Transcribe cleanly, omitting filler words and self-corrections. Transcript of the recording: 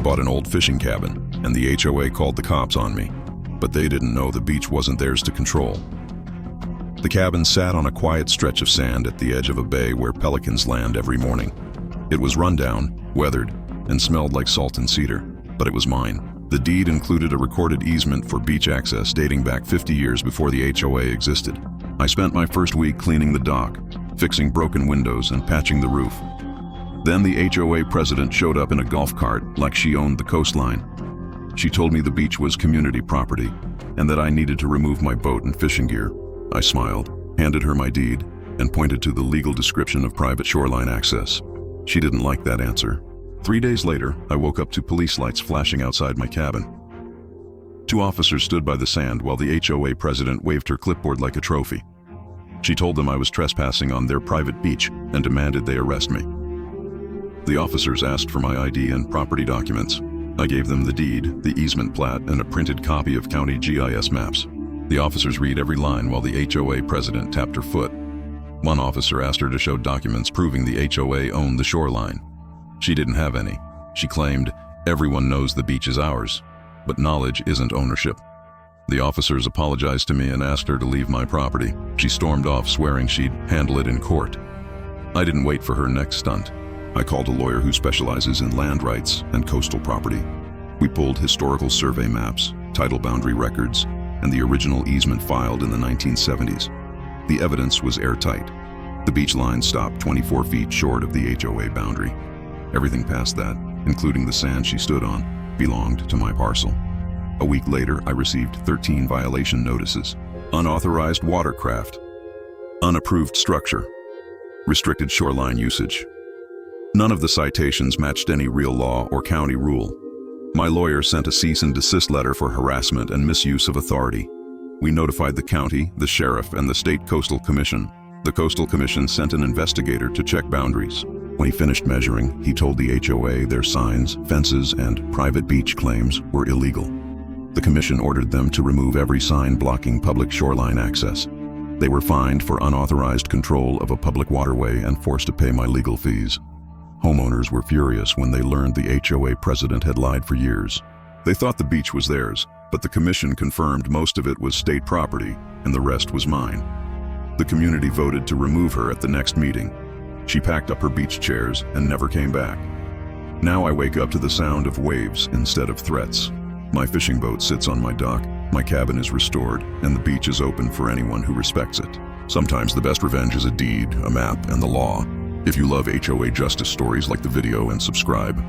bought an old fishing cabin, and the HOA called the cops on me. But they didn't know the beach wasn't theirs to control. The cabin sat on a quiet stretch of sand at the edge of a bay where pelicans land every morning. It was run down, weathered, and smelled like salt and cedar, but it was mine. The deed included a recorded easement for beach access dating back 50 years before the HOA existed. I spent my first week cleaning the dock, fixing broken windows, and patching the roof. Then the HOA president showed up in a golf cart like she owned the coastline. She told me the beach was community property and that I needed to remove my boat and fishing gear. I smiled, handed her my deed, and pointed to the legal description of private shoreline access. She didn't like that answer. 3 days later, I woke up to police lights flashing outside my cabin. 2 officers stood by the sand while the HOA president waved her clipboard like a trophy. She told them I was trespassing on their private beach and demanded they arrest me. The officers asked for my ID and property documents. I gave them the deed, the easement plat, and a printed copy of county GIS maps. The officers read every line while the HOA president tapped her foot. One officer asked her to show documents proving the HOA owned the shoreline. She didn't have any. She claimed, "Everyone knows the beach is ours, but knowledge isn't ownership." The officers apologized to me and asked her to leave my property. She stormed off, swearing she'd handle it in court. I didn't wait for her next stunt. I called a lawyer who specializes in land rights and coastal property. We pulled historical survey maps, title boundary records, and the original easement filed in the 1970s. The evidence was airtight. The beach line stopped 24 feet short of the HOA boundary. Everything past that, including the sand she stood on, belonged to my parcel. A week later, I received 13 violation notices. Unauthorized watercraft, unapproved structure, restricted shoreline usage. None of the citations matched any real law or county rule. My lawyer sent a cease and desist letter for harassment and misuse of authority. We notified the county, the sheriff, and the state coastal commission. The coastal commission sent an investigator to check boundaries. When he finished measuring, he told the HOA their signs, fences, and private beach claims were illegal. The commission ordered them to remove every sign blocking public shoreline access. They were fined for unauthorized control of a public waterway and forced to pay my legal fees. Homeowners were furious when they learned the HOA president had lied for years. They thought the beach was theirs, but the commission confirmed most of it was state property and the rest was mine. The community voted to remove her at the next meeting. She packed up her beach chairs and never came back. Now I wake up to the sound of waves instead of threats. My fishing boat sits on my dock, my cabin is restored, and the beach is open for anyone who respects it. Sometimes the best revenge is a deed, a map, and the law. If you love HOA justice stories, like the video and subscribe.